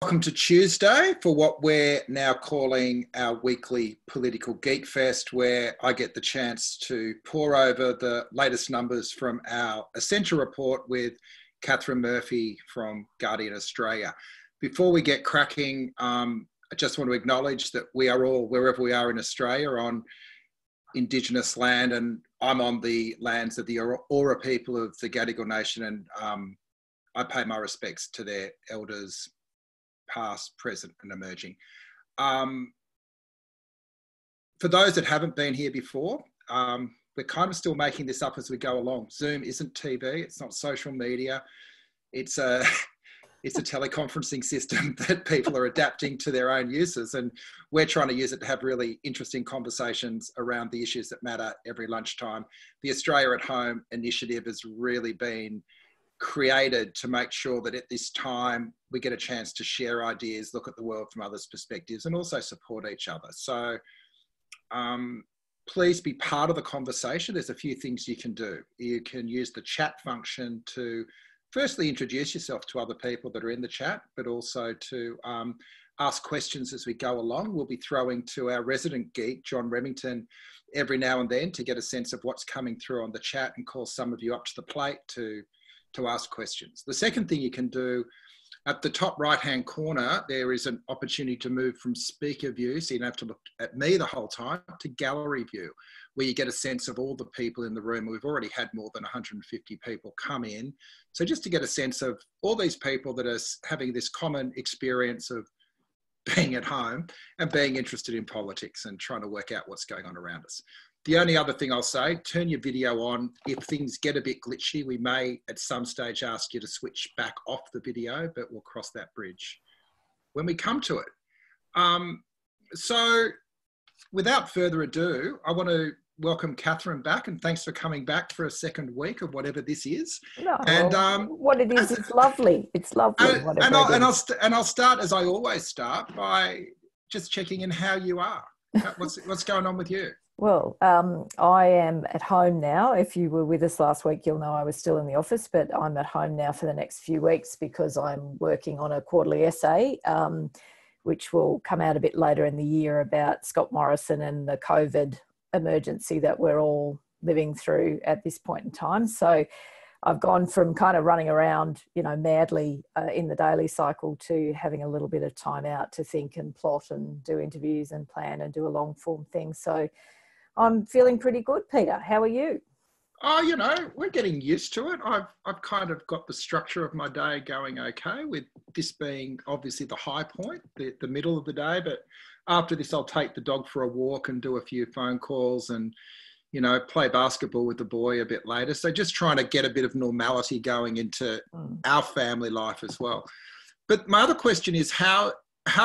Welcome to Tuesday for what we're now calling our weekly political GeekFest, where I get the chance to pore over the latest numbers from our Essential Report with Katharine Murphy from Guardian Australia. Before we get cracking, I just want to acknowledge that we are all, wherever we are in Australia, on Indigenous land, and I'm on the lands of the Ora people of the Gadigal Nation, and I pay my respects to their elders, past, present and emerging. For those that haven't been here before, we're kind of still making this up as we go along. Zoom isn't TV, it's not social media, it's a teleconferencing system that people are adapting to their own uses, and we're trying to use it to have really interesting conversations around the issues that matter every lunchtime. The Australia at Home initiative has really been created to make sure that at this time we get a chance to share ideas, look at the world from others' perspectives, and also support each other. So please be part of the conversation. There's a few things you can do. You can use the chat function to firstly introduce yourself to other people that are in the chat, but also to ask questions as we go along. We'll be throwing to our resident geek, John Remington, every now and then to get a sense of what's coming through on the chat and call some of you up to the plate to ask questions. The second thing you can do, at the top right-hand corner, there is an opportunity to move from speaker view, so you don't have to look at me the whole time, to gallery view, where you get a sense of all the people in the room. We've already had more than 150 people come in. So just to get a sense of all these people that are having this common experience of being at home and being interested in politics and trying to work out what's going on around us. The only other thing I'll say, turn your video on. If things get a bit glitchy, we may at some stage ask you to switch back off the video, but we'll cross that bridge when we come to it. So without further ado, I want to welcome Katharine back, and thanks for coming back for a second week of whatever this is. No, and what it is, it's lovely. It's lovely. And I'll start as I always start by just checking in how you are. What's going on with you? Well, I am at home now. If you were with us last week, you'll know I was still in the office, but I'm at home now for the next few weeks because I'm working on a quarterly essay, which will come out a bit later in the year, about Scott Morrison and the COVID emergency that we're all living through at this point in time. So I've gone from kind of running around, madly in the daily cycle to having a little bit of time out to think and plot and do interviews and plan and do a long form thing. So I'm feeling pretty good, Peter. How are you? Oh, we're getting used to it. I've kind of got the structure of my day going okay, with this being obviously the high point, the middle of the day. But after this, I'll take the dog for a walk and do a few phone calls and, play basketball with the boy a bit later. So just trying to get a bit of normality going into our family life as well. But my other question is, how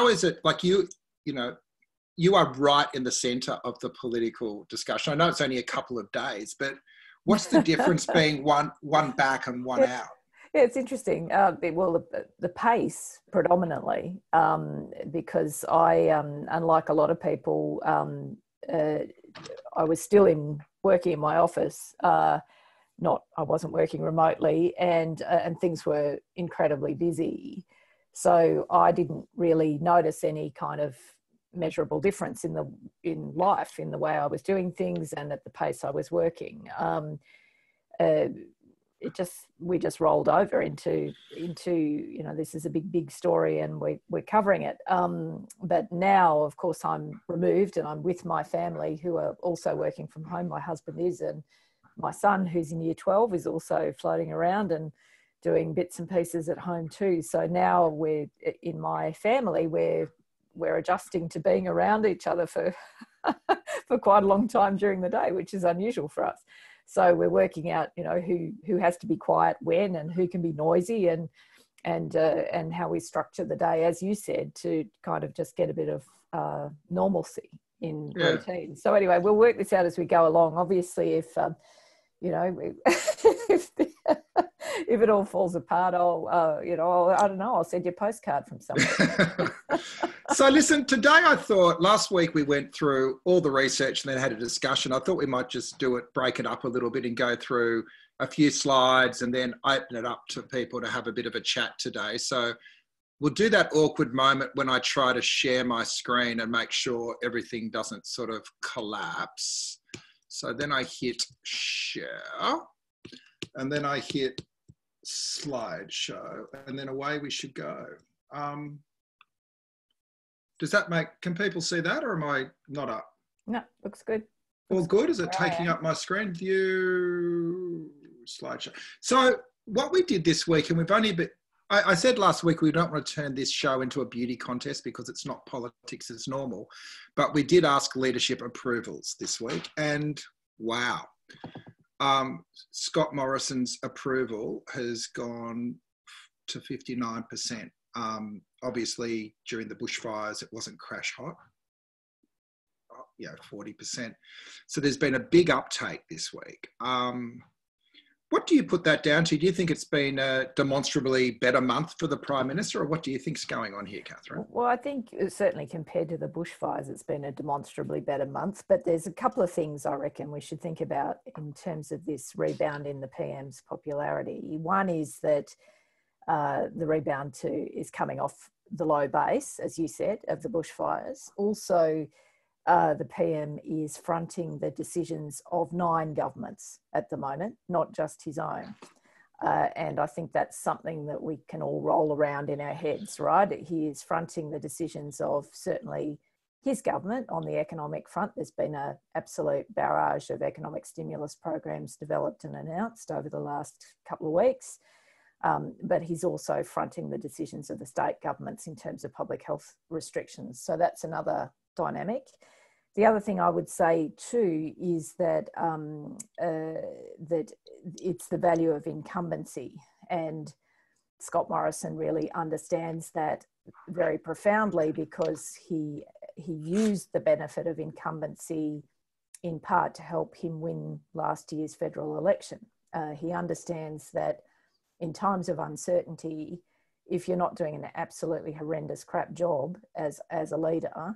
is it, like you are right in the centre of the political discussion. I know it's only a couple of days, but what's the difference being one back and one out? Yeah, it's interesting. Well, the pace predominantly, because I, unlike a lot of people, I was still working in my office. I wasn't working remotely, and things were incredibly busy. So I didn't really notice any kind of measurable difference in life, in the way I was doing things and at the pace I was working. We just rolled over into this is a big story and we're covering it. But now, of course, I'm removed and I'm with my family, who are also working from home. My husband is, and my son, who's in year 12, is also floating around and doing bits and pieces at home too. So now we're in my family, we're adjusting to being around each other for for quite a long time during the day, which is unusual for us. So we're working out, who has to be quiet when, and who can be noisy, and how we structure the day, as you said, to kind of just get a bit of normalcy in routine. So anyway, we'll work this out as we go along. Obviously, if if it all falls apart, I'll send you a postcard from somewhere. So listen, today I thought, last week we went through all the research and then had a discussion. I thought we might just break it up a little bit and go through a few slides and then open it up to people to have a bit of a chat today. So we'll do that awkward moment when I try to share my screen and make sure everything doesn't sort of collapse. So then I hit share, and then I hit slideshow, and then away we should go. Does that can people see that, or am I not up? No, looks good. All good? Is it taking up my screen view? Slideshow. So what we did this week, and we've only been, I said last week we don't want to turn this show into a beauty contest because it's not politics as normal, but we did ask leadership approvals this week, and wow. Scott Morrison's approval has gone to 59%. Obviously, during the bushfires, it wasn't crash hot. 40%. So there's been a big uptake this week. What do you put that down to? Do you think it's been a demonstrably better month for the Prime Minister, or what do you think's going on here, Katharine? Well, I think certainly compared to the bushfires, it's been a demonstrably better month, but there's a couple of things I reckon we should think about in terms of this rebound in the PM's popularity. One is that the rebound is coming off the low base, as you said, of the bushfires. Also, the PM is fronting the decisions of 9 governments at the moment, not just his own. And I think that's something that we can all roll around in our heads, right? He is fronting the decisions of certainly his government on the economic front. There's been an absolute barrage of economic stimulus programs developed and announced over the last couple of weeks. But he's also fronting the decisions of the state governments in terms of public health restrictions. So that's another dynamic. The other thing I would say too is that that it's the value of incumbency, and Scott Morrison really understands that very profoundly because he used the benefit of incumbency in part to help him win last year's federal election. He understands that in times of uncertainty, if you're not doing an absolutely horrendous crap job as a leader,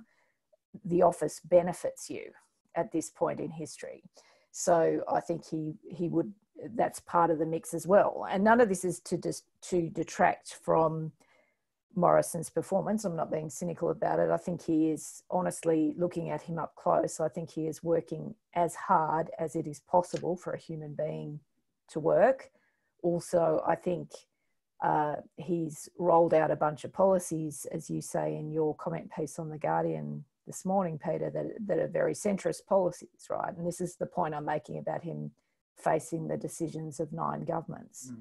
the office benefits you at this point in history. So I think he would, that's part of the mix as well. And none of this is to detract from Morrison's performance. I'm not being cynical about it. I think he is, honestly, looking at him up close, I think he is working as hard as it is possible for a human being to work. Also, I think he's rolled out a bunch of policies, as you say in your comment piece on The Guardian this morning, Peter, that are very centrist policies, right? And this is the point I'm making about him facing the decisions of 9 governments.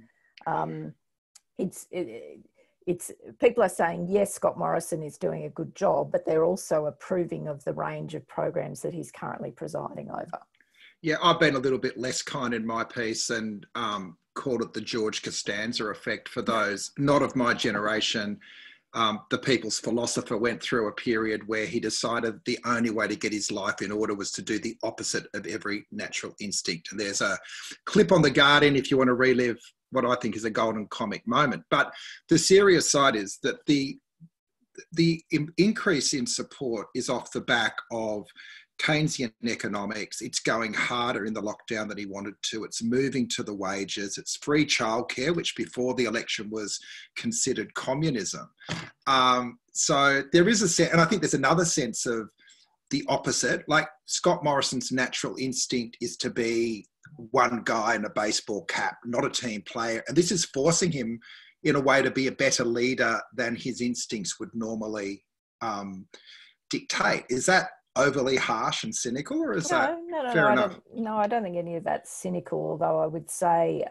It's people are saying, yes, Scott Morrison is doing a good job, but they're also approving of the range of programs that he's currently presiding over. Yeah, I've been a little bit less kind in my piece and called it the George Costanza effect. For those not of my generation, the people's philosopher went through a period where he decided the only way to get his life in order was to do the opposite of every natural instinct. And there's a clip on The Guardian if you want to relive what I think is a golden comic moment. But the serious side is that the increase in support is off the back of Keynesian economics. It's going harder in the lockdown than he wanted to. It's moving to the wages. It's free childcare, which before the election was considered communism. So there is a sense, and I think there's another sense of the opposite. Like Scott Morrison's natural instinct is to be one guy in a baseball cap, not a team player. And this is forcing him in a way to be a better leader than his instincts would normally dictate. Is that overly harsh and cynical, or is that fair enough? I don't think any of that's cynical, although I would say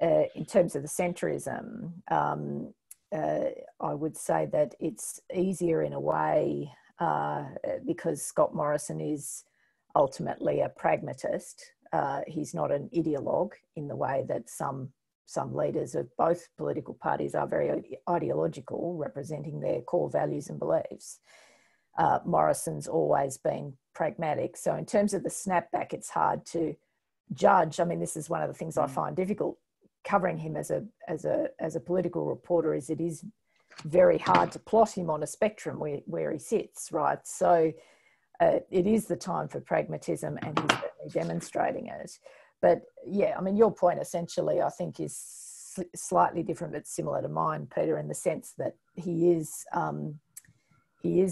in terms of the centrism, I would say that it's easier in a way because Scott Morrison is ultimately a pragmatist. He's not an ideologue in the way that some leaders of both political parties are very ideological, representing their core values and beliefs. Morrison's always been pragmatic. So in terms of the snapback, it's hard to judge. I mean, this is one of the things I find difficult covering him as a political reporter, is it is very hard to plot him on a spectrum where he sits, right? So it is the time for pragmatism, and he's certainly demonstrating it. But yeah, I mean, your point essentially, I think, is slightly different but similar to mine, Peter, in the sense that he is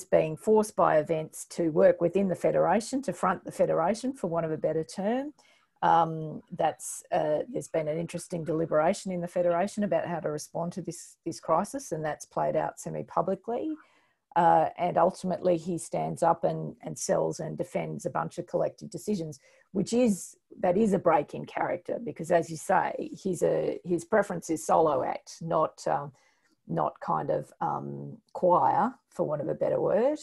being forced by events to work within the Federation, to front the Federation, for want of a better term. There's been an interesting deliberation in the Federation about how to respond to this crisis, and that's played out semi-publicly. And ultimately he stands up and sells and defends a bunch of collective decisions, that is a break in character, because, as you say, his preference is solo act, not kind of choir, for want of a better word.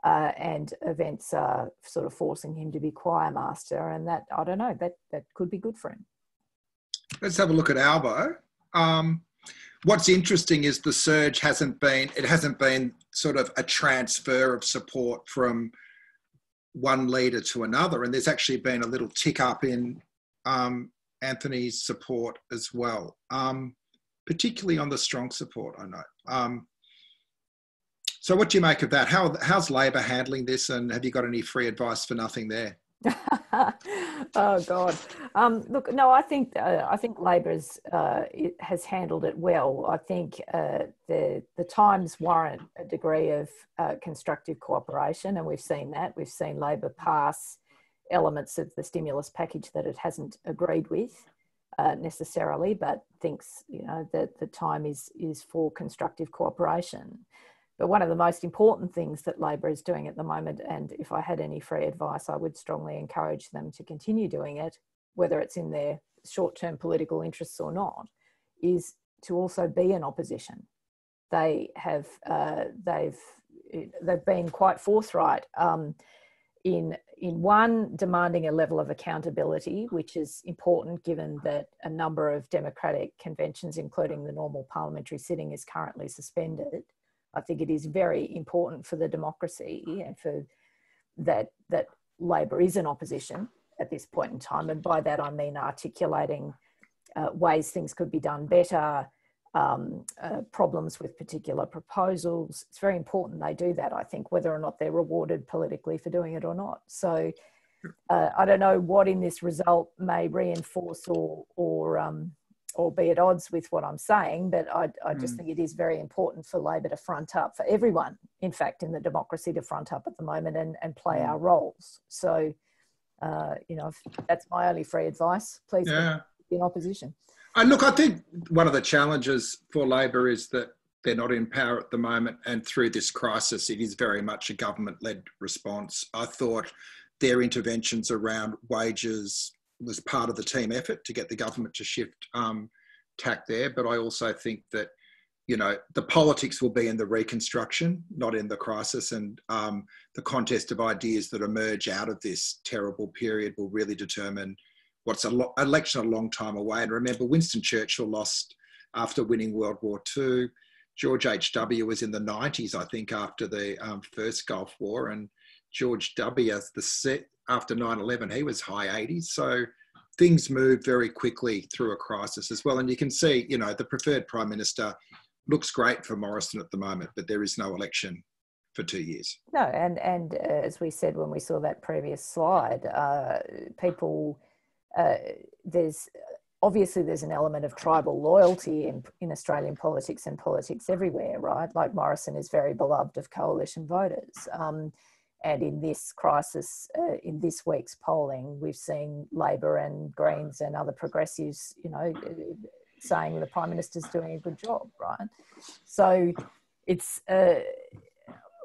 And events are sort of forcing him to be choir master, and that, I don't know, that could be good for him. Let's have a look at Albo. What's interesting is the surge hasn't been sort of a transfer of support from one leader to another, and there's actually been a little tick up in Anthony's support as well, particularly on the strong support, I know. So what do you make of that? How's Labor handling this, and have you got any free advice for nothing there? Oh God! Look, no, I think Labor's has handled it well. I think the times warrant a degree of constructive cooperation, and we've seen that. We've seen Labor pass elements of the stimulus package that it hasn't agreed with necessarily, but thinks, you know, that the time is for constructive cooperation. But one of the most important things that Labor is doing at the moment, and if I had any free advice, I would strongly encourage them to continue doing it, whether it's in their short-term political interests or not, is to also be an opposition. They've been quite forthright in one, demanding a level of accountability, which is important given that a number of democratic conventions, including the normal parliamentary sitting, is currently suspended. I think it is very important for the democracy and for that Labor is an opposition at this point in time. And by that, I mean articulating ways things could be done better, problems with particular proposals. It's very important they do that, I think, whether or not they're rewarded politically for doing it or not. So I don't know what in this result may reinforce or be at odds with what I'm saying, but I just think it is very important for Labor to front up, for everyone, in fact, in the democracy to front up at the moment and play our roles. So, you know, that's my only free advice. Please be in opposition. Look, I think one of the challenges for Labor is that they're not in power at the moment, and through this crisis, it is very much a government-led response. I thought their interventions around wages was part of the team effort to get the government to shift tack there. But I also think that, you know, the politics will be in the reconstruction, not in the crisis. And the contest of ideas that emerge out of this terrible period will really determine what's election a long time away. And remember, Winston Churchill lost after winning World War II. George H.W. was in the 90s, I think, after the first Gulf War. And George W., after 9/11, he was high 80s. So things move very quickly through a crisis as well. And you can see, you know, the preferred Prime Minister looks great for Morrison at the moment, but there is no election for 2 years. No, and as we said when we saw that previous slide, there's an element of tribal loyalty in Australian politics and politics everywhere, right? Like Morrison is very beloved of coalition voters. And in this crisis, in this week's polling, we've seen Labor and Greens and other progressives, you know, saying the Prime Minister's doing a good job, right? So it's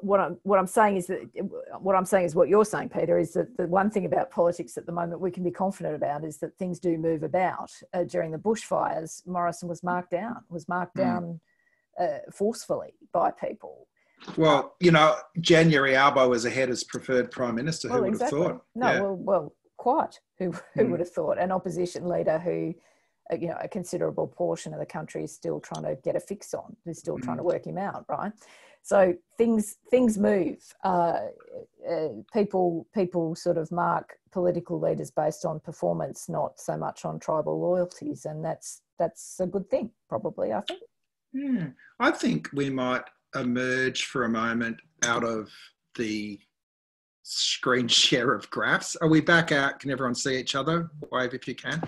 what I'm saying is what you're saying, Peter, is that the one thing about politics at the moment we can be confident about is that things do move about. During the bushfires, Morrison was marked down forcefully by people. Well, you know, January Albo was ahead as preferred Prime Minister. Who would have thought? No, yeah. well, quite. Who would have thought? An opposition leader who, you know, a considerable portion of the country is still trying to get a fix on. They're still trying to work him out, right? So things move. People sort of mark political leaders based on performance, not so much on tribal loyalties, and that's a good thing, probably. I think. Yeah, I think we might emerge for a moment out of the screen share of graphs. Are we back out? Can everyone see each other? Wave if you can.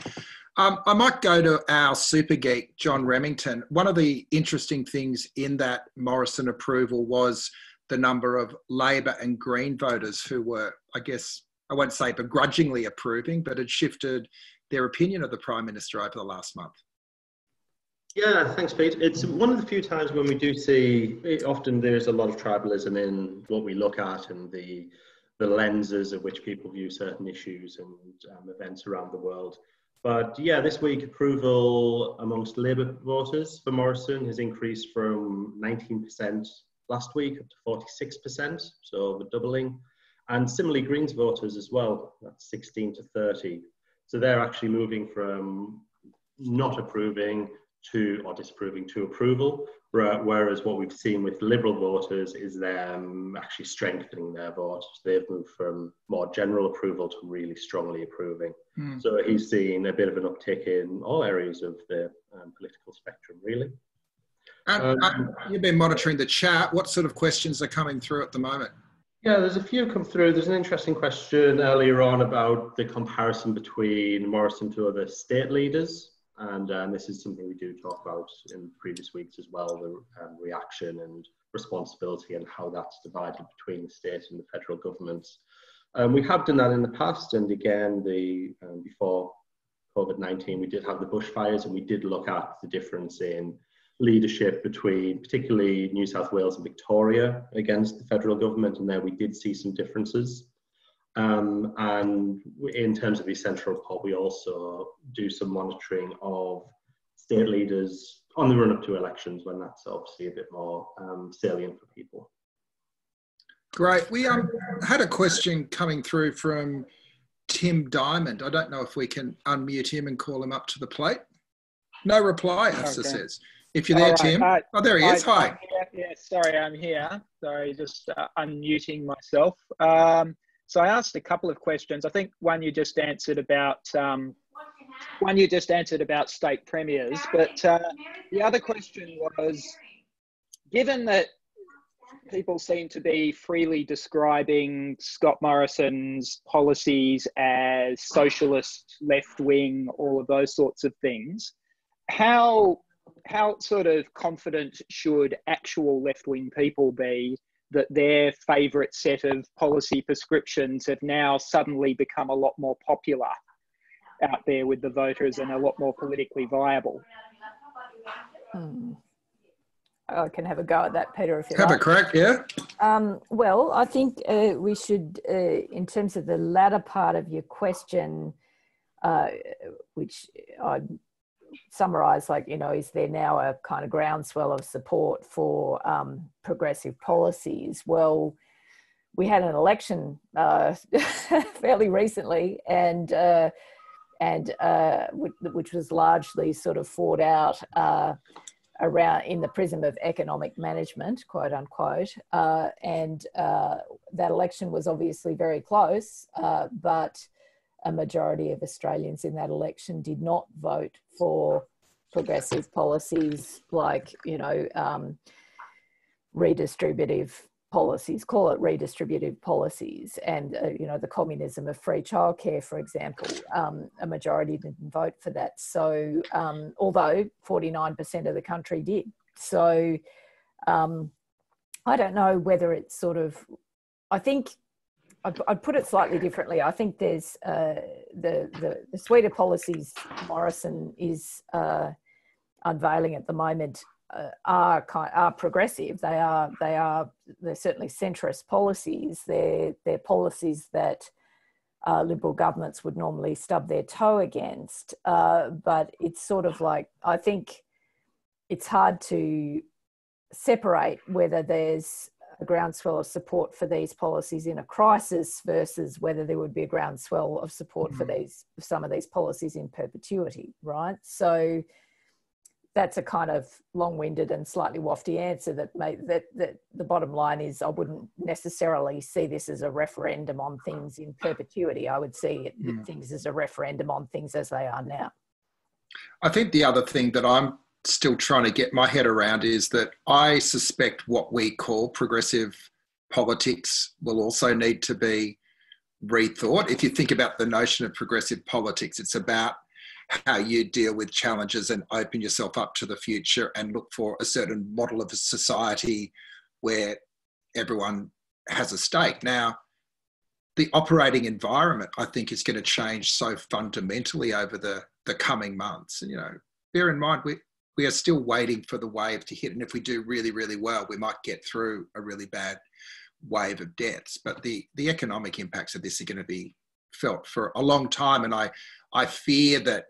I might go to our super geek, John Remington. One of the interesting things in that Morrison approval was the number of Labor and Green voters who were, I guess, I won't say begrudgingly approving, but had shifted their opinion of the Prime Minister over the last month. Yeah, thanks, Pete. It's one of the few times when we do see, often there's a lot of tribalism in what we look at and the lenses of which people view certain issues and events around the world. But yeah, this week approval amongst Labour voters for Morrison has increased from 19% last week up to 46%, so over doubling. And similarly, Greens voters as well, that's 16 to 30. So they're actually moving from not approving to, or disapproving to approval, whereas what we've seen with Liberal voters is them actually strengthening their vote. They've moved from more general approval to really strongly approving. So he's seen a bit of an uptick in all areas of the political spectrum, really. You've been monitoring the chat. What sort of questions are coming through at the moment? Yeah, there's a few come through. There's an interesting question earlier on about the comparison between Morrison to other state leaders. And this is something we do talk about in previous weeks as well, the reaction and responsibility and how that's divided between the state and the federal governments. We have done that in the past, and again, before COVID-19, we did have the bushfires, and we did look at the difference in leadership between particularly New South Wales and Victoria against the federal government, and there we did see some differences. And in terms of the central report, we also do some monitoring of state leaders on the run-up to elections when that's obviously a bit more salient for people. Great. We had a question coming through from Tim Diamond. I don't know if we can unmute him and call him up to the plate. No reply, AFSA says. If you're there, right, Tim. Oh, there he is. Hi. Yeah, sorry, I'm here. Sorry, just unmuting myself. So I asked a couple of questions. I think one you just answered about state premiers, but the other question was, given that people seem to be freely describing Scott Morrison's policies as socialist, left-wing, all of those sorts of things, how sort of confident should actual left-wing people be that their favourite set of policy prescriptions have now suddenly become a lot more popular out there with the voters and a lot more politically viable? I can have a go at that, Peter, if you like. Have a crack, yeah. Well, I think we should, in terms of the latter part of your question, which I summarise, like, you know, is there now a kind of groundswell of support for progressive policies? Well, we had an election fairly recently, and which was largely sort of fought out around in the prism of economic management, quote unquote, and that election was obviously very close, but a majority of Australians in that election did not vote for progressive policies like, you know, redistributive policies, call it redistributive policies, and, you know, the communism of free childcare, for example, a majority didn't vote for that. So, although 49% of the country did. So, I don't know whether it's sort of, I think, I'd put it slightly differently. I think there's the suite of policies Morrison is unveiling at the moment are progressive. They're certainly centrist policies. They're policies that Liberal governments would normally stub their toe against. But it's sort of like, I think it's hard to separate whether there's a groundswell of support for these policies in a crisis versus whether there would be a groundswell of support for some of these policies in perpetuity, right? So that's a kind of long-winded and slightly wafty answer that the bottom line is I wouldn't necessarily see this as a referendum on things in perpetuity. I would see things as a referendum on things as they are now. I think the other thing that I'm still trying to get my head around is that I suspect what we call progressive politics will also need to be rethought. If you think about the notion of progressive politics, it's about how you deal with challenges and open yourself up to the future and look for a certain model of a society where everyone has a stake. Now, the operating environment, I think, is going to change so fundamentally over the coming months. And, bear in mind, we are still waiting for the wave to hit. And if we do really, really well, we might get through a really bad wave of deaths. But the economic impacts of this are going to be felt for a long time. And I fear that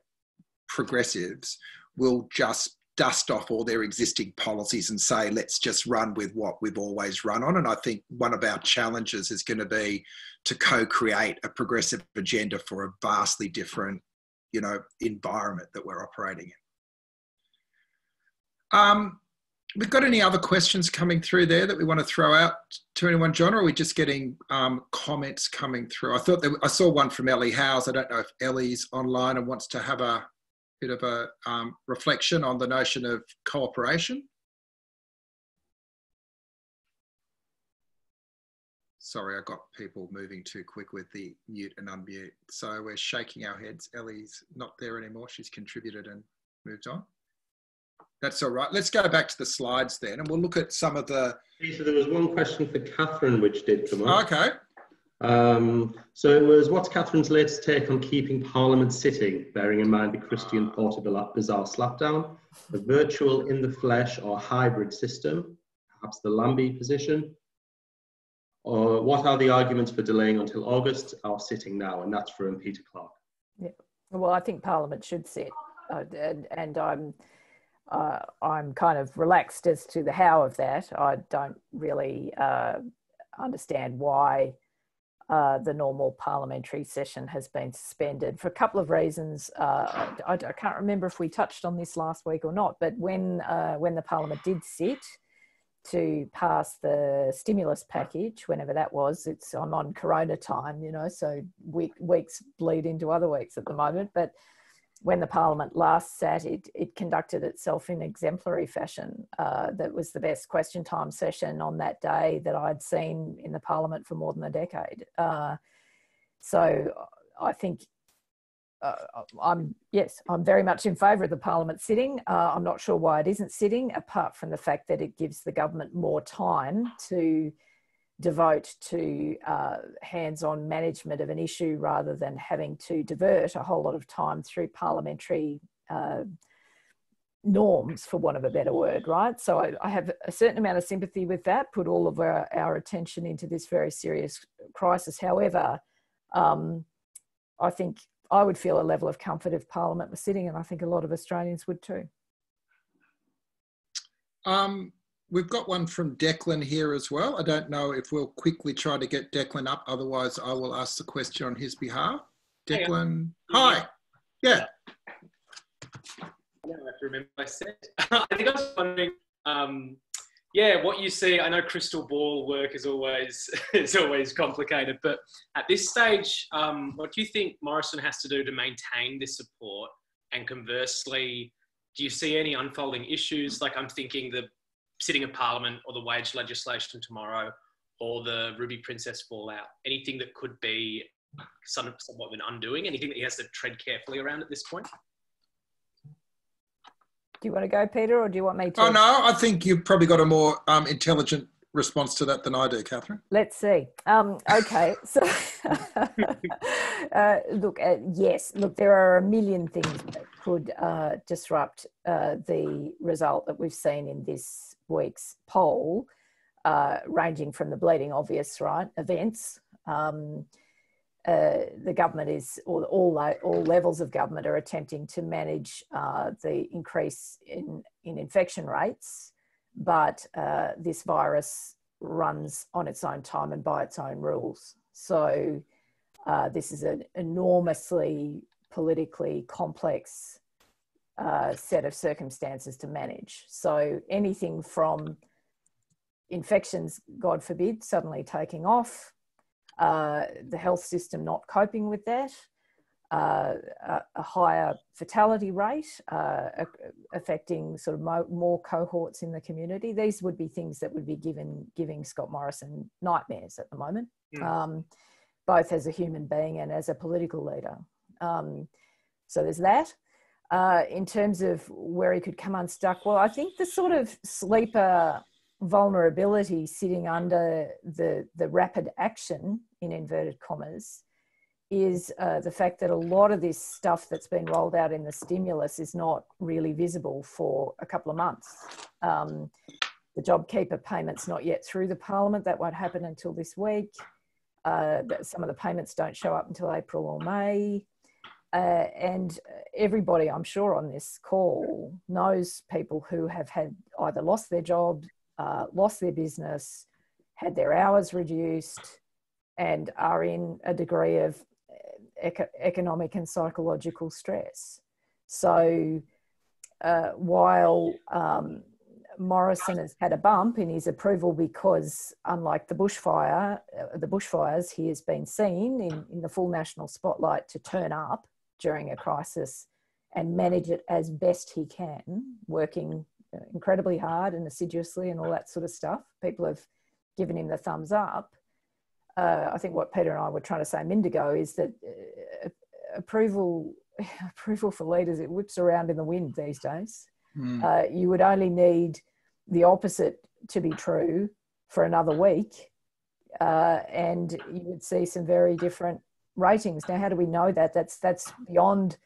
progressives will just dust off all their existing policies and say, let's just run with what we've always run on. And I think one of our challenges is going to be to co-create a progressive agenda for a vastly different, environment that we're operating in. We've got any other questions coming through there that we want to throw out to anyone, John, or are we just getting comments coming through? I saw one from Ellie Howes. I don't know if Ellie's online and wants to have a bit of a reflection on the notion of cooperation. Sorry, I got people moving too quick with the mute and unmute. So we're shaking our heads. Ellie's not there anymore. She's contributed and moved on. That's all right. Let's go back to the slides then, and we'll look at some of the... So there was one question for Katharine which did come up. Okay. So it was, what's Katharine's latest take on keeping Parliament sitting, bearing in mind the Christian Porter bizarre slapdown, a virtual in the flesh or hybrid system, perhaps the Lambie position? Or what are the arguments for delaying until August or sitting now? And that's from Peter Clark. Yeah. Well, I think Parliament should sit, and I'm kind of relaxed as to the how of that. I don't really understand why the normal parliamentary session has been suspended for a couple of reasons. I can't remember if we touched on this last week or not, but when the Parliament did sit to pass the stimulus package, whenever that was, I'm on Corona time, so weeks bleed into other weeks at the moment, but when the Parliament last sat, it conducted itself in exemplary fashion. That was the best question time session on that day that I'd seen in the Parliament for more than a decade. So I think I'm very much in favour of the Parliament sitting. I'm not sure why it isn't sitting, apart from the fact that it gives the government more time to devote to hands-on management of an issue rather than having to divert a whole lot of time through parliamentary norms, for want of a better word, right? So I have a certain amount of sympathy with that, put all of our attention into this very serious crisis. However, I think I would feel a level of comfort if Parliament was sitting, and I think a lot of Australians would too. We've got one from Declan here as well. I don't know if we'll quickly try to get Declan up. Otherwise, I will ask the question on his behalf. Declan, hi. Yeah. I don't have to remember what I said. I think I was wondering, what you see. I know crystal ball work is always complicated, but at this stage, what do you think Morrison has to do to maintain this support? And conversely, do you see any unfolding issues? Like I'm thinking the sitting of Parliament or the wage legislation tomorrow or the Ruby Princess fallout, anything that could be somewhat of an undoing, anything that he has to tread carefully around at this point? Do you want to go, Peter, or do you want me to? Oh, no, I think you've probably got a more intelligent response to that than I do, Katharine. Let's see. Okay, so look, there are a million things that could disrupt the result that we've seen in this week's poll, ranging from the bleeding obvious, right, events. The government is, or all levels of government are attempting to manage the increase in infection rates, but this virus runs on its own time and by its own rules. So this is an enormously politically complex set of circumstances to manage. So anything from infections, God forbid, suddenly taking off, the health system not coping with that, a higher fatality rate affecting sort of more cohorts in the community. These would be things that would be giving Scott Morrison nightmares at the moment, both as a human being and as a political leader. So there's that. In terms of where he could come unstuck, well, I think the sort of sleeper vulnerability sitting under the rapid action, in inverted commas, is the fact that a lot of this stuff that's been rolled out in the stimulus is not really visible for a couple of months. The JobKeeper payment's not yet through the Parliament. That won't happen until this week. Some of the payments don't show up until April or May. And everybody, I'm sure, on this call knows people who have had either lost their job, lost their business, had their hours reduced, and are in a degree of economic and psychological stress. So while Morrison has had a bump in his approval because, unlike the bushfires, he has been seen in the full national spotlight to turn up during a crisis and manage it as best he can, working incredibly hard and assiduously and all that sort of stuff. People have given him the thumbs up. I think what Peter and I were trying to say a minute ago is that approval for leaders, it whips around in the wind these days. You would only need the opposite to be true for another week, and you would see some very different ratings. Now, how do we know that? That's beyond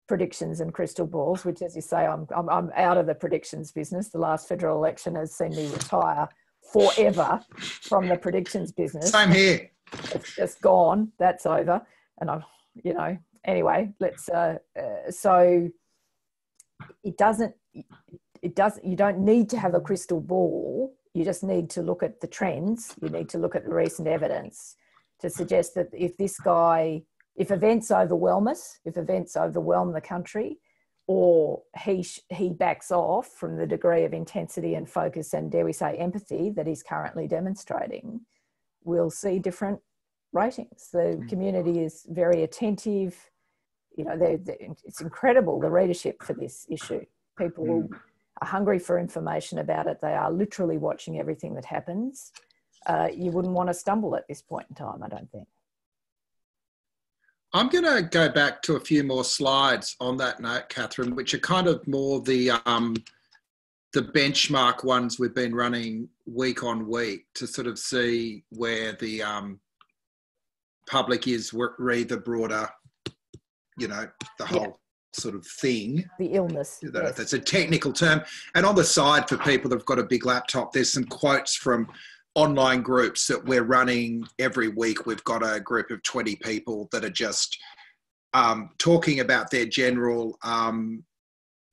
predictions and crystal balls, which, as you say, I'm out of the predictions business. The last federal election has seen me retire forever from the predictions business. Same here. It's just gone. That's over. And I'm, anyway, so it doesn't, you don't need to have a crystal ball. You just need to look at the trends. You need to look at the recent evidence to suggest that if events overwhelm us, if events overwhelm the country, or he backs off from the degree of intensity and focus and, dare we say, empathy that he's currently demonstrating, we'll see different ratings. The community is very attentive. It's incredible, the readership for this issue. People are hungry for information about it. They are literally watching everything that happens. You wouldn't want to stumble at this point in time, I don't think. I'm going to go back to a few more slides on that note, Katharine, which are kind of more the benchmark ones we've been running week on week to sort of see where the public is, read the broader, the whole sort of thing. The illness. That's a technical term. And on the side, for people that have got a big laptop, there's some quotes from online groups that we're running every week. We've got a group of 20 people that are just talking about their general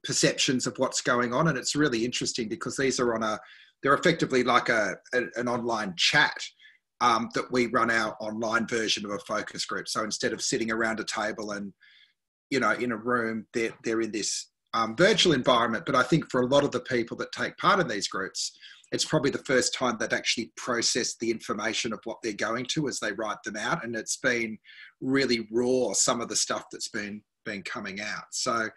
perceptions of what's going on. And it's really interesting because these are they're effectively like an online chat that we run our online version of a focus group. So instead of sitting around a table and, in a room, they're in this virtual environment. But I think for a lot of the people that take part in these groups, it's probably the first time they've actually processed the information of what they're going to as they write them out. And it's been really raw, some of the stuff that's been coming out. So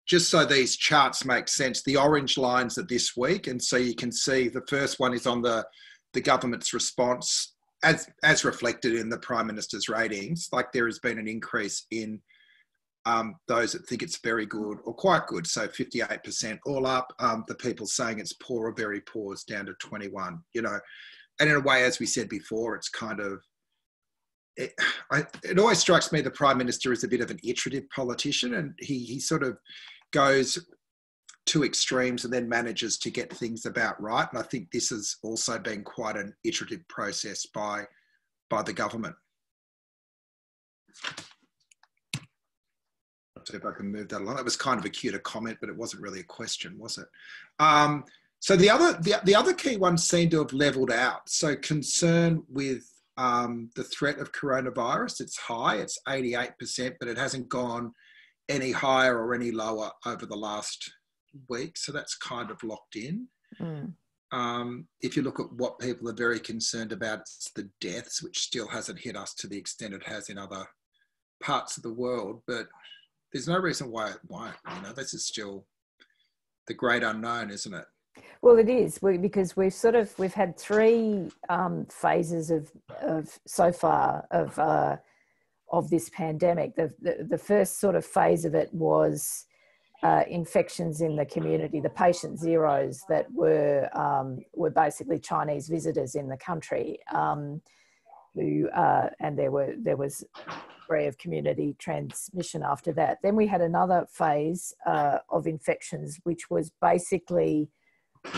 just so these charts make sense, the orange lines are this week. And so you can see the first one is on the government's response as reflected in the Prime Minister's ratings. Like there has been an increase in those that think it's very good or quite good. So 58% all up. The people saying it's poor or very poor is down to 21, And in a way, as we said before, it's kind of, it always strikes me the Prime Minister is a bit of an iterative politician, and he sort of goes to extremes and then manages to get things about right. And I think this has also been quite an iterative process by the government. See if I can move that along. It was kind of a cuter comment, but it wasn't really a question, was it? So the other key ones seem to have leveled out. So concern with the threat of coronavirus, it's high, it's 88%, but it hasn't gone any higher or any lower over the last week. So that's kind of locked in. If you look at what people are very concerned about, it's the deaths, which still hasn't hit us to the extent it has in other parts of the world. But there's no reason why, this is still the great unknown, isn't it? Well, it is, because we've had three phases of so far of this pandemic. The first sort of phase of it was infections in the community, the patient zeros that were basically Chinese visitors in the country, and there was a degree of community transmission after that. Then we had another phase of infections, which was basically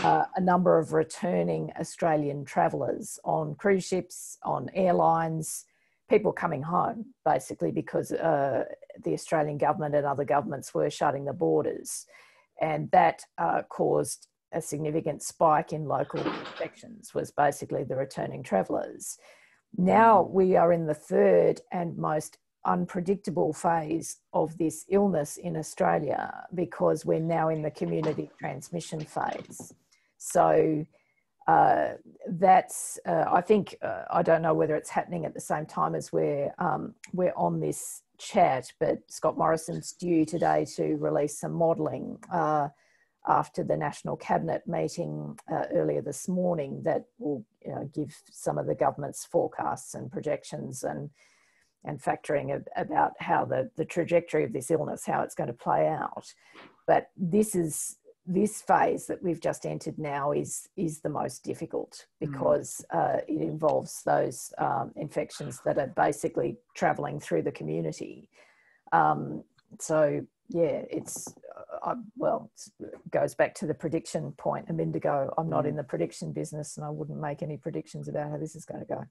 a number of returning Australian travellers on cruise ships, on airlines, people coming home, basically, because the Australian government and other governments were shutting the borders. And that caused a significant spike in local infections, was basically the returning travellers. Now we are in the third and most unpredictable phase of this illness in Australia, because we're now in the community transmission phase. So that's, I think, I don't know whether it's happening at the same time as we're on this chat, but Scott Morrison's due today to release some modelling after the National Cabinet meeting earlier this morning that will give some of the government's forecasts and projections and factoring about how the trajectory of this illness, how it's going to play out. But this phase that we've just entered now is the most difficult, because it involves those infections that are basically travelling through the community. So yeah, it goes back to the prediction point a minute ago. I'm not in the prediction business, and I wouldn't make any predictions about how this is going to go.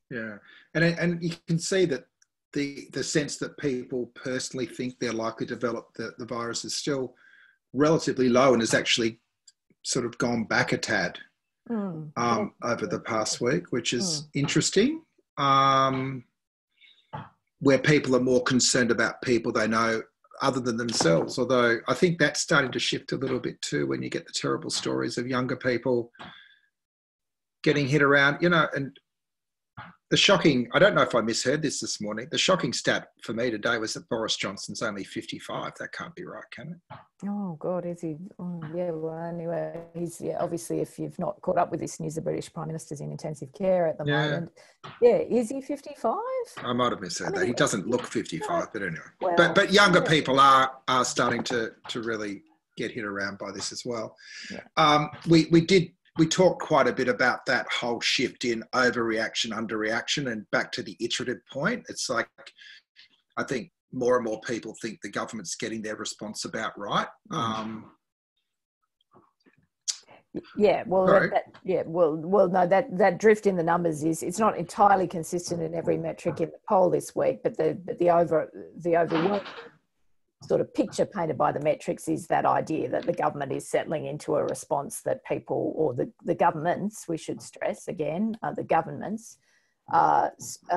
Yeah, and you can see that the sense that people personally think they're likely to develop the virus is still relatively low, and has actually sort of gone back a tad over the past week, which is interesting, where people are more concerned about people they know other than themselves. Although I think that's starting to shift a little bit too, when you get the terrible stories of younger people getting hit around, and the shocking, I don't know if I misheard this morning, the shocking stat for me today was that Boris Johnson's only 55. That can't be right, can it? Oh, God, is he? Oh, yeah, well, anyway, he's, obviously, if you've not caught up with this news, the British Prime Minister's in intensive care at the moment. Yeah, is he 55? I might have misheard that. He doesn't look 55, but anyway. Well, but younger people are starting to really get hit around by this as well. Yeah. We talked quite a bit about that whole shift in overreaction, underreaction, and back to the iterative point. It's like, I think more and more people think the government's getting their response about right. That drift in the numbers it's not entirely consistent in every metric in the poll this week, but the overall sort of picture painted by the metrics is that idea that the government is settling into a response that people, or the governments, we should stress again, the governments are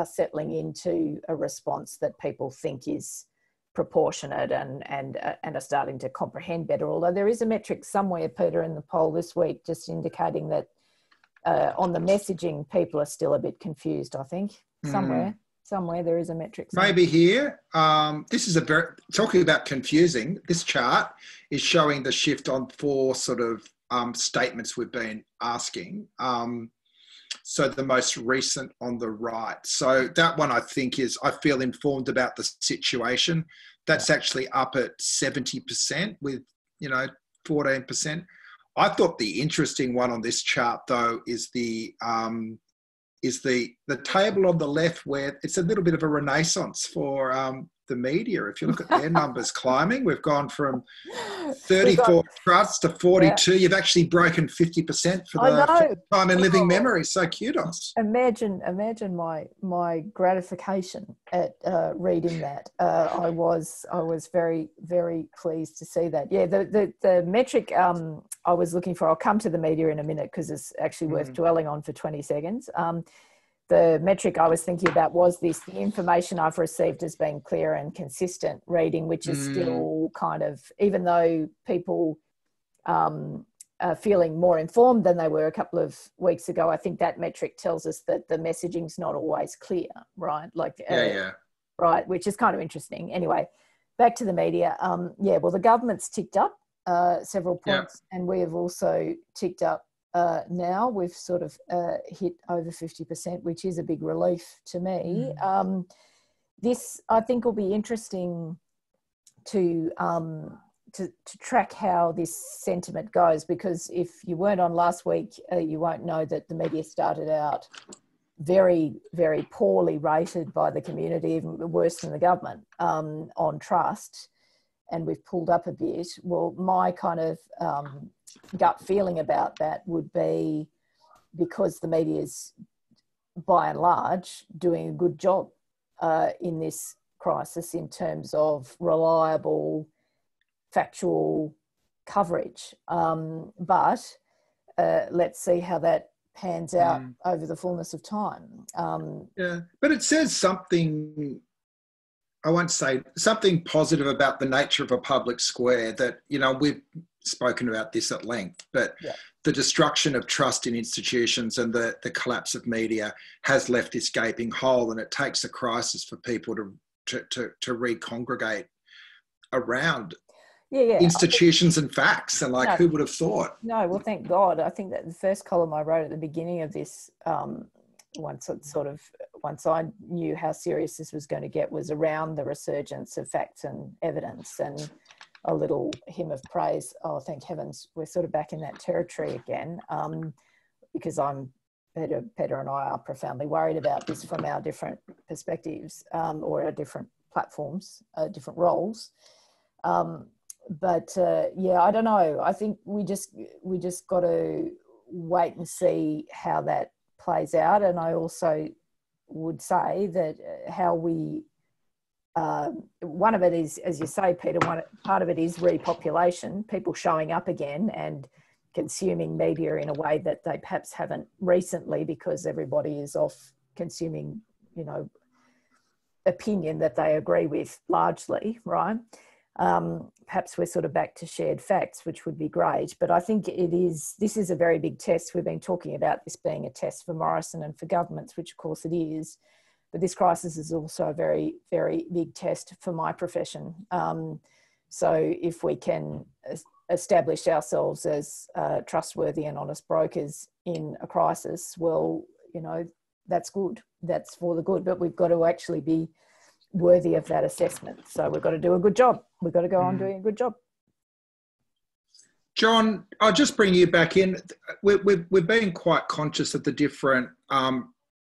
settling into a response that people think is proportionate and are starting to comprehend better. Although there is a metric somewhere, Peter, in the poll this week just indicating that on the messaging, people are still a bit confused, I think, Somewhere there is a metric. Maybe here. This is talking about confusing. This chart is showing the shift on 4 sort of statements we've been asking. So the most recent on the right. So that one I think is, I feel informed about the situation. That's actually up at 70% with, 14%. I thought the interesting one on this chart though is the table on the left, where it's a little bit of a renaissance for the media. If you look at their numbers climbing, we've gone from 34 trusts to 42. You've actually broken 50% for the first time in living memory. So kudos. Imagine my gratification at reading that. I was very, very pleased to see that. Yeah, the metric I was looking for, I'll come to the media in a minute because it's actually worth dwelling on for 20 seconds. The metric I was thinking about was the information I've received has been clear and consistent reading, which is still kind of, even though people are feeling more informed than they were a couple of weeks ago, I think that metric tells us that the messaging's not always clear, right? Right, which is kind of interesting. Anyway, back to the media. Well, the government's ticked up several points, and we have also ticked up now. We've sort of hit over 50%, which is a big relief to me. this, I think, will be interesting to track how this sentiment goes, because if you weren't on last week, you won't know that the media started out very, very poorly rated by the community, even worse than the government, on trust, and we've pulled up a bit. Well, my kind of gut feeling about that would be because the media is, by and large, doing a good job in this crisis in terms of reliable, factual coverage. But let's see how that pans out over the fullness of time. Yeah, but it says something, I won't say, something positive about the nature of a public square that, you know, we've spoken about this at length, but the destruction of trust in institutions and the collapse of media has left this gaping hole, and it takes a crisis for people to recongregate around institutions and facts, and like, who would have thought? No, well, thank God. I think that the first column I wrote at the beginning of this, once I knew how serious this was going to get, was around the resurgence of facts and evidence, and a little hymn of praise. Oh, thank heavens, we're sort of back in that territory again, because Peter and I are profoundly worried about this from our different perspectives, or our different platforms, different roles. But I don't know. I think we just got to wait and see how that plays out. And I also would say that how we, one of it is, as you say, Peter, part of it is repopulation, people showing up again and consuming media in a way that they perhaps haven't recently, because everybody is off consuming, you know, opinion that they agree with largely, right? Perhaps we're sort of back to shared facts, which would be great. But I think this is a very big test. We've been talking about this being a test for Morrison and for governments, which of course it is. But this crisis is also a very, very big test for my profession. So if we can establish ourselves as trustworthy and honest brokers in a crisis, well, you know, that's good. That's for the good. But we've got to actually be worthy of that assessment. So we've got to do a good job. We've got to go on doing a good job. John, I'll just bring you back in. We've been quite conscious of the different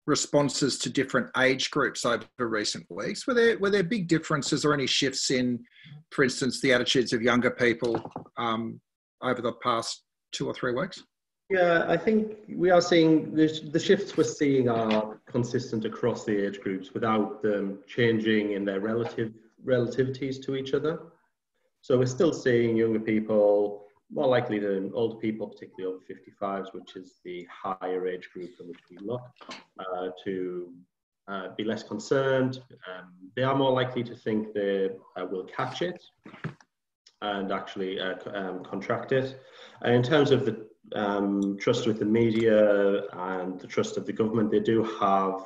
responses to different age groups over recent weeks. Were there big differences or any shifts in, for instance, the attitudes of younger people over the past 2 or 3 weeks? Yeah, I think we are seeing the shifts we're seeing are consistent across the age groups without them changing in their relativities to each other. So we're still seeing younger people more likely than older people, particularly over 55s, which is the higher age group in which we look, to be less concerned. They are more likely to think they will catch it and actually contract it. And in terms of the trust with the media and the trust of the government, they do have,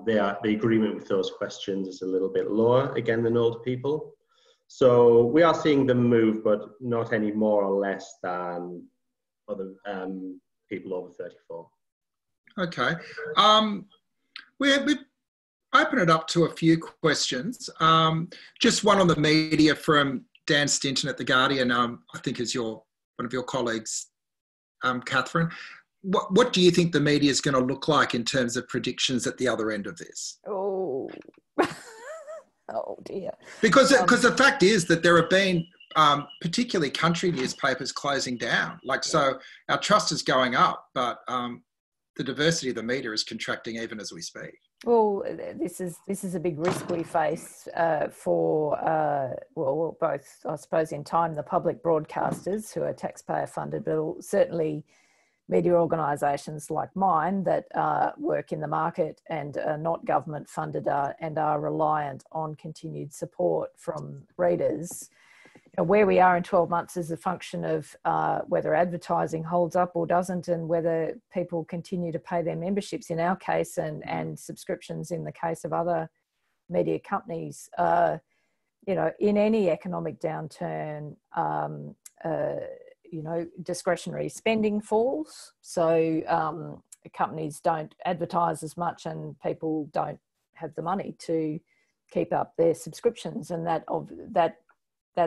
the agreement with those questions is a little bit lower, again, than older people. So we are seeing them move, but not any more or less than other people over 34. Okay. We open it up to a few questions. Just one on the media from Dan Stinton at The Guardian, I think is one of your colleagues, Katharine. What do you think the media is going to look like in terms of predictions at the other end of this? Oh, oh dear. Because the fact is that there have been particularly country newspapers closing down. So our trust is going up, but the diversity of the media is contracting even as we speak. Well, this is a big risk we face for both, I suppose, in time, the public broadcasters who are taxpayer funded, but certainly media organisations like mine that work in the market and are not government funded and are reliant on continued support from readers. Where we are in 12 months is a function of whether advertising holds up or doesn't, and whether people continue to pay their memberships in our case, and subscriptions in the case of other media companies. In any economic downturn, discretionary spending falls. So companies don't advertise as much, and people don't have the money to keep up their subscriptions, and that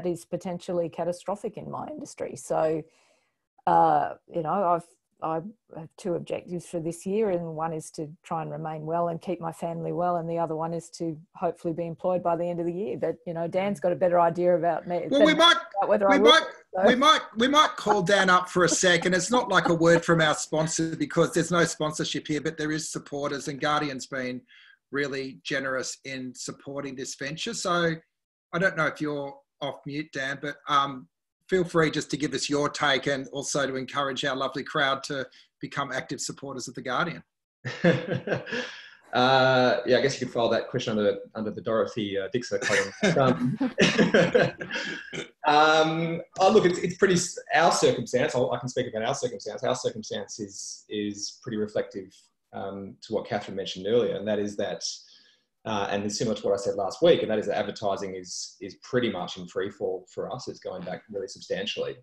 is potentially catastrophic in my industry. So, you know, I have two objectives for this year, and one is to try and remain well and keep my family well, and the other one is to hopefully be employed by the end of the year. But you know, Dan's got a better idea about me. Well, we might call Dan up for a second. It's not like a word from our sponsor, because there's no sponsorship here, but there is supporters, and Guardian's been really generous in supporting this venture. So I don't know if you're off mute, Dan, but feel free just to give us your take, and also to encourage our lovely crowd to become active supporters of The Guardian. Yeah, I guess you could file that question under the Dorothy Dixer column. Oh, look, it's pretty, our circumstance, I can speak about our circumstance. Our circumstance is pretty reflective to what Katharine mentioned earlier, and that is that, and it's similar to what I said last week, and that is that advertising is pretty much in free fall for us. It's going back really substantially.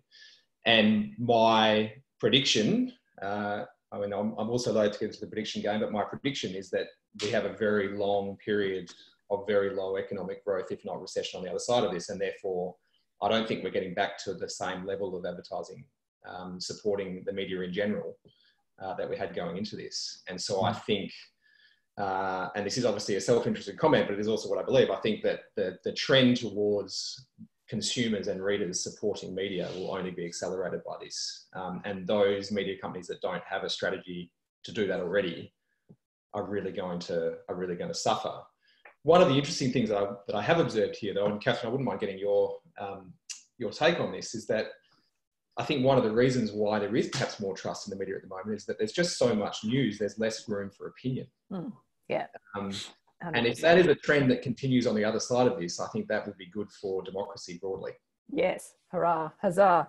And my prediction, I mean, I'm also loath to get into the prediction game, but my prediction is that we have a very long period of very low economic growth, if not recession, on the other side of this. And therefore, I don't think we're getting back to the same level of advertising supporting the media in general that we had going into this. And so I think, and this is obviously a self-interested comment, but it is also what I believe. I think that the trend towards consumers and readers supporting media will only be accelerated by this. And those media companies that don't have a strategy to do that already are really going to suffer. One of the interesting things that I have observed here, though, and Katharine, I wouldn't mind getting your take on this, is that I think one of the reasons why there is perhaps more trust in the media at the moment is that there's just so much news, there's less room for opinion. Yeah. And if that is a trend that continues on the other side of this, I think that would be good for democracy broadly. Yes, hurrah, huzzah.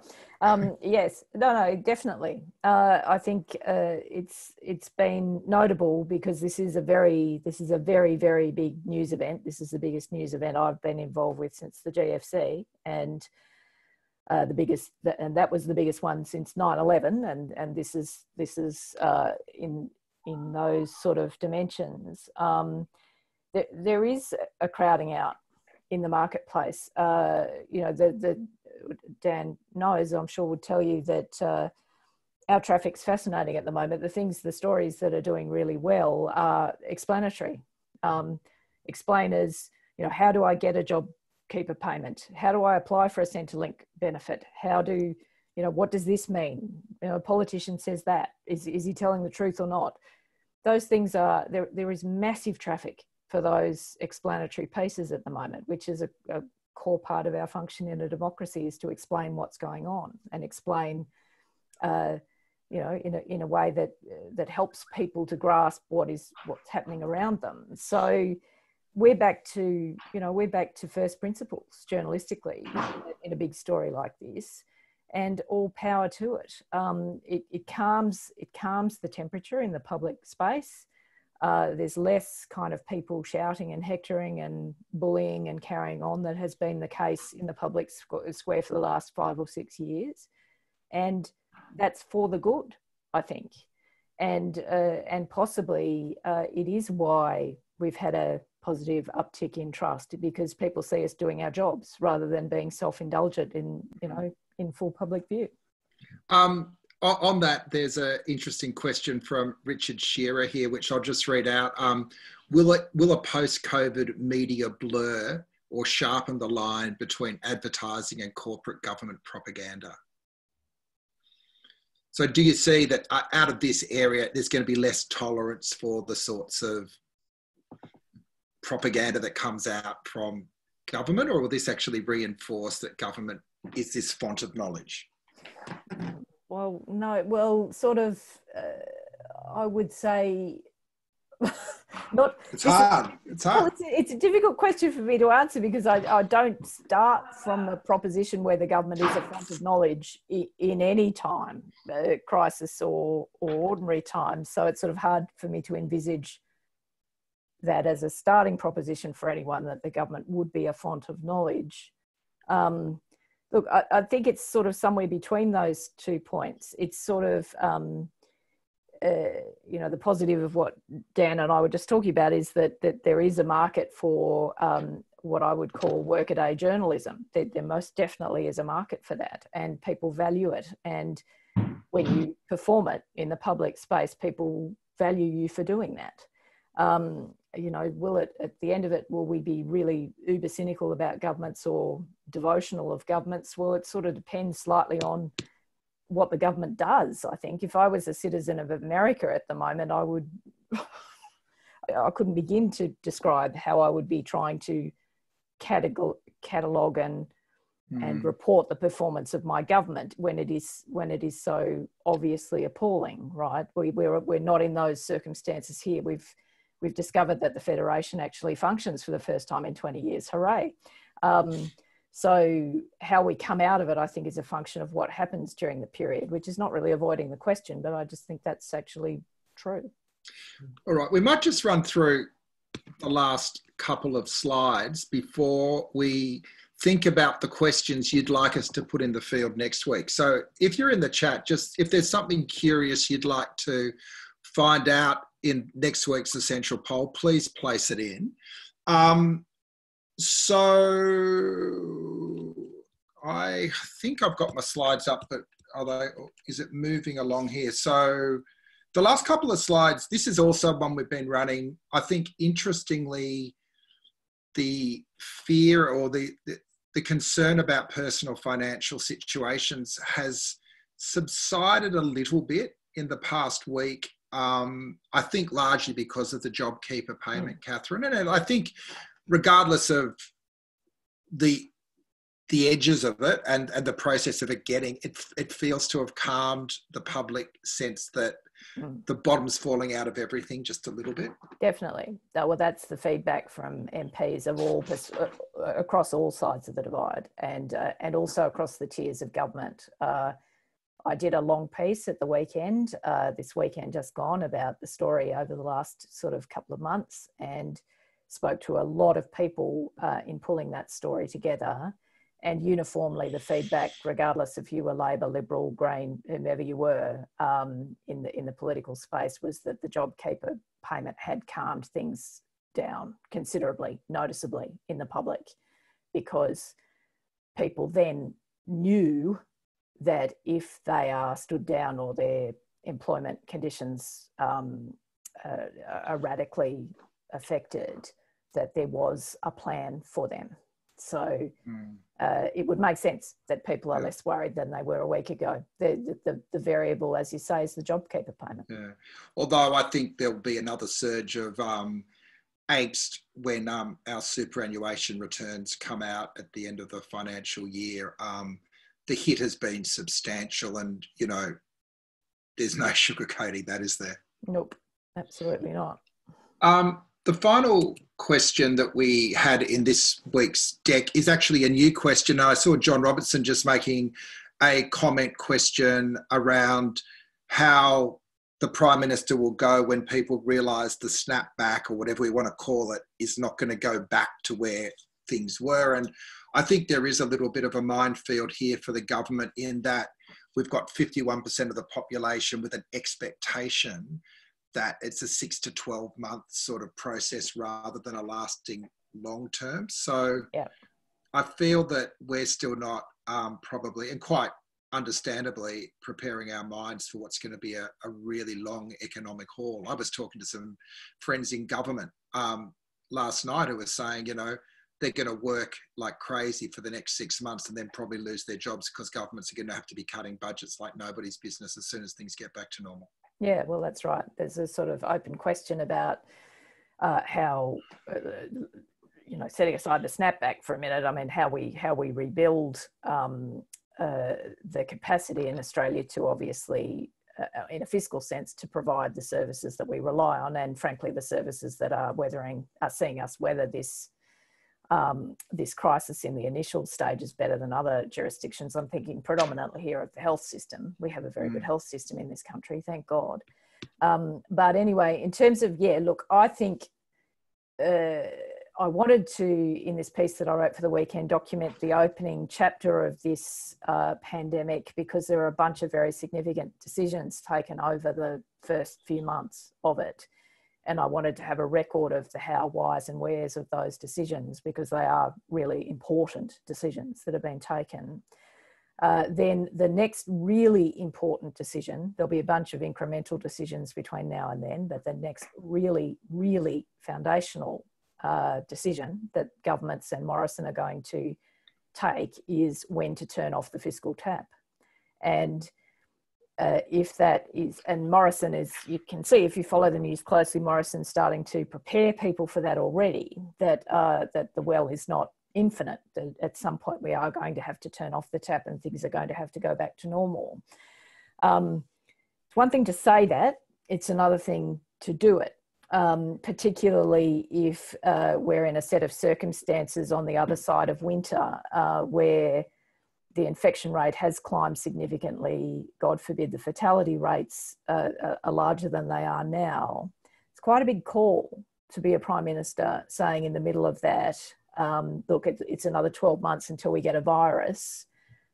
Yes, no, definitely. I think it's been notable because this is a very, very big news event. This is the biggest news event I've been involved with since the GFC, and that was the biggest one since 9/11, and this is in those sort of dimensions. There is a crowding out in the marketplace. You know, Dan knows, I'm sure, would tell you that our traffic's fascinating at the moment. The stories that are doing really well are explanatory. Explainers, you know, how do I get a JobKeeper payment? How do I apply for a Centrelink benefit? What does this mean? You know, a politician says that. Is he telling the truth or not? Those things are, there is massive traffic for those explanatory pieces at the moment, which is a core part of our function in a democracy, is to explain what's going on and explain, you know, in a way that helps people to grasp what's happening around them. So we're back to first principles journalistically in a big story like this, and all power to it. It calms the temperature in the public space. There's less kind of people shouting and hectoring and bullying and carrying on that has been the case in the public square for the last 5 or 6 years. And that's for the good, I think. And possibly it is why we've had a positive uptick in trust, because people see us doing our jobs rather than being self-indulgent in full public view. On that, there's an interesting question from Richard Shearer here, which I'll just read out. Will a post-COVID media blur or sharpen the line between advertising and corporate government propaganda? So do you see that out of this area, there's going to be less tolerance for the sorts of propaganda that comes out from government, or will this actually reinforce that government is this font of knowledge? Well, no, well, sort of, I would say not. It's hard. Well, it's a difficult question for me to answer, because I don't start from a proposition where the government is a font of knowledge in any time, crisis or ordinary time. So it's sort of hard for me to envisage that as a starting proposition for anyone, that the government would be a font of knowledge. Look, I think it's sort of somewhere between those 2 points. It's sort of, you know, the positive of what Dan and I were just talking about is that there is a market for what I would call workaday journalism. There most definitely is a market for that, and people value it. And when you perform it in the public space, people value you for doing that. You know, will it, at the end of it, will we be really uber cynical about governments or devotional of governments? Well, it sort of depends slightly on what the government does. I think if I was a citizen of America at the moment, I couldn't begin to describe how I would be trying to catalogue and report the performance of my government when it is so obviously appalling, right? We're not in those circumstances here. We've discovered that the Federation actually functions for the first time in 20 years. Hooray. So how we come out of it, I think, is a function of what happens during the period, which is not really avoiding the question, but I just think that's actually true. All right, we might just run through the last couple of slides before we think about the questions you'd like us to put in the field next week. So if you're in the chat, just if there's something curious you'd like to find out in next week's Essential Poll, please place it in. So I think I've got my slides up, but is it moving along here? So the last couple of slides, this is also one we've been running. I think, interestingly, the fear or the concern about personal financial situations has subsided a little bit in the past week. I think largely because of the JobKeeper payment, Katharine. And I think regardless of the edges of it and the process of it getting, it feels to have calmed the public sense that the bottom's falling out of everything just a little bit. Definitely. Well, that's the feedback from MPs of all across all sides of the divide, and also across the tiers of government. I did a long piece at the weekend, this weekend just gone, about the story over the last sort of couple of months, and spoke to a lot of people in pulling that story together. And uniformly, the feedback, regardless if you were Labor, Liberal, Green, whomever you were in the political space, was that the JobKeeper payment had calmed things down considerably, noticeably in the public, because people then knew that if they are stood down or their employment conditions are radically affected, that there was a plan for them. So it would make sense that people are less worried than they were a week ago. The variable, as you say, is the JobKeeper payment. Yeah. Although I think there'll be another surge of angst when our superannuation returns come out at the end of the financial year. The hit has been substantial, and, you know, there's no sugarcoating that, is there? Nope, absolutely not. The final question that we had in this week's deck is actually a new question. I saw John Robertson just making a comment question around how the Prime Minister will go when people realise the snapback, or whatever we want to call it, is not going to go back to where things were. And I think there is a little bit of a minefield here for the government, in that we've got 51% of the population with an expectation that it's a 6 to 12 month sort of process rather than a lasting long term. So I feel that we're still not probably, and quite understandably, preparing our minds for what's going to be a really long economic haul. I was talking to some friends in government last night who were saying, you know, they're going to work like crazy for the next 6 months and then probably lose their jobs because governments are going to have to be cutting budgets like nobody's business as soon as things get back to normal. Yeah, well, that's right. There's a sort of open question about how, you know, setting aside the snapback for a minute, I mean, how we rebuild the capacity in Australia to, obviously, in a fiscal sense, to provide the services that we rely on, and frankly, the services that are seeing us weather this crisis in the initial stages better than other jurisdictions. I'm thinking predominantly here of the health system. We have a very good health system in this country, thank God. But anyway, in terms of, look, I think I wanted to, in this piece that I wrote for the weekend, document the opening chapter of this pandemic, because there are a bunch of very significant decisions taken over the first few months of it. And I wanted to have a record of the how, whys and wheres of those decisions, because they are really important decisions that have been taken. Then the next really important decision, there'll be a bunch of incremental decisions between now and then, but the next really, really foundational decision that governments and Morrison are going to take is when to turn off the fiscal tap. And if that is, and Morrison is, you can see if you follow the news closely, Morrison's starting to prepare people for that already, that the well is not infinite. That at some point we are going to have to turn off the tap and things are going to have to go back to normal. It's one thing to say that, it's another thing to do it. Particularly if we're in a set of circumstances on the other side of winter where the infection rate has climbed significantly, God forbid the fatality rates are larger than they are now. It's quite a big call to be a Prime Minister saying in the middle of that, look, it's another 12 months until we get a virus,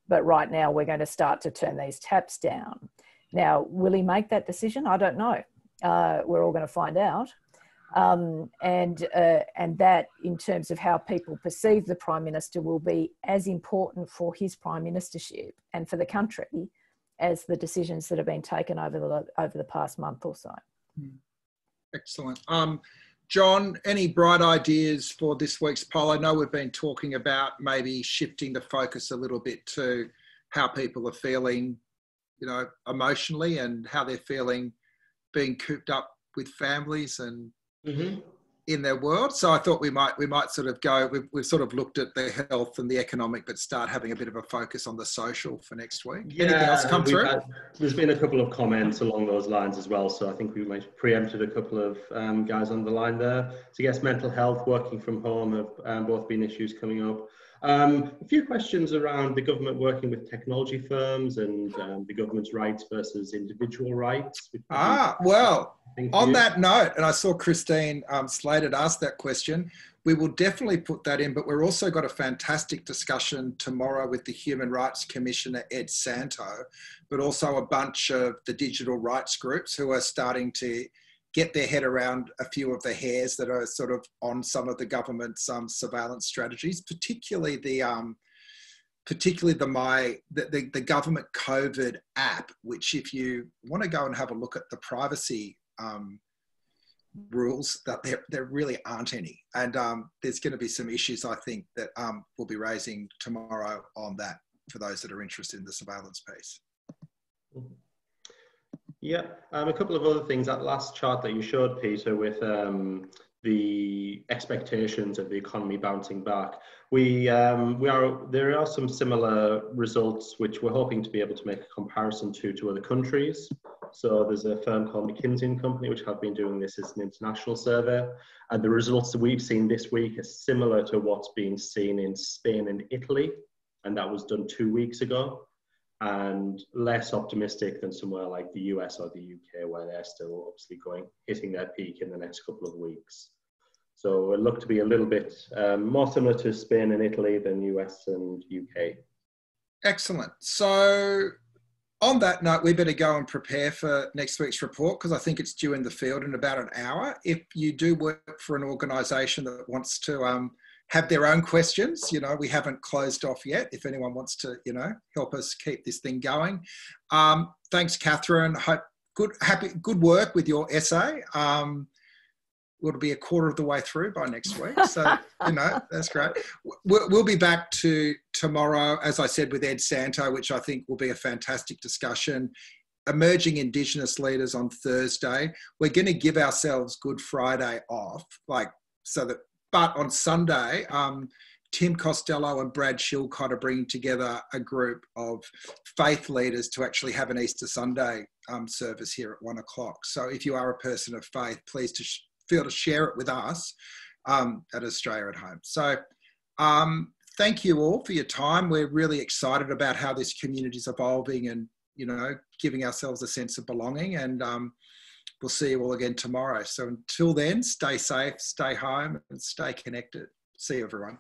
but right now we're going to start to turn these taps down. Now, will he make that decision? I don't know. We're all going to find out. And that, in terms of how people perceive the Prime Minister, will be as important for his Prime Ministership and for the country as the decisions that have been taken over the past month or so. Excellent. John, any bright ideas for this week's poll? I know we've been talking about maybe shifting the focus a little bit to how people are feeling, you know, emotionally, and how they're feeling being cooped up with families and in their world. So I thought we might sort of go, we've sort of looked at the health and the economic, but start having a bit of a focus on the social for next week. Yeah, anything else come through? There's been a couple of comments along those lines as well. So I think we might have preempted a couple of guys on the line there. So yes, mental health, working from home have both been issues coming up. A few questions around the government working with technology firms and the government's rights versus individual rights. Well, on that note, and I saw Christine Slater ask that question, we will definitely put that in, but we've also got a fantastic discussion tomorrow with the Human Rights Commissioner, Ed Santo, but also a bunch of the digital rights groups who are starting to get their head around a few of the hairs that are sort of on some of the government's surveillance strategies, particularly the government COVID app, which if you want to go and have a look at the privacy rules, that there really aren't any. And there's going to be some issues, I think, that we'll be raising tomorrow on that for those that are interested in the surveillance piece. Yeah, a couple of other things. That last chart that you showed, Peter, with the expectations of the economy bouncing back, there are some similar results which we're hoping to be able to make a comparison to other countries. So there's a firm called McKinsey & Company which have been doing this as an international survey, and the results that we've seen this week are similar to what's being seen in Spain and Italy, and that was done 2 weeks ago, and less optimistic than somewhere like the US or the UK, where they're still obviously hitting their peak in the next couple of weeks. So it looked to be a little bit more similar to Spain and Italy than US and UK. Excellent. So on that note, we better go and prepare for next week's report, because I think it's due in the field in about an hour. If you do work for an organisation that wants to have their own questions, you know, we haven't closed off yet. If anyone wants to, you know, help us keep this thing going. Thanks, Katharine. Good work with your essay. We'll be a quarter of the way through by next week. So, you know, that's great. We'll be back to tomorrow, as I said, with Ed Santo, which I think will be a fantastic discussion. Emerging Indigenous leaders on Thursday. We're going to give ourselves Good Friday off, but on Sunday, Tim Costello and Brad Shilcott are bringing together a group of faith leaders to actually have an Easter Sunday service here at 1 o'clock. So if you are a person of faith, please feel to share it with us at Australia at Home. So thank you all for your time. We're really excited about how this community is evolving and, you know, giving ourselves a sense of belonging. And we'll see you all again tomorrow. So until then, stay safe, stay home, and stay connected. See you, everyone.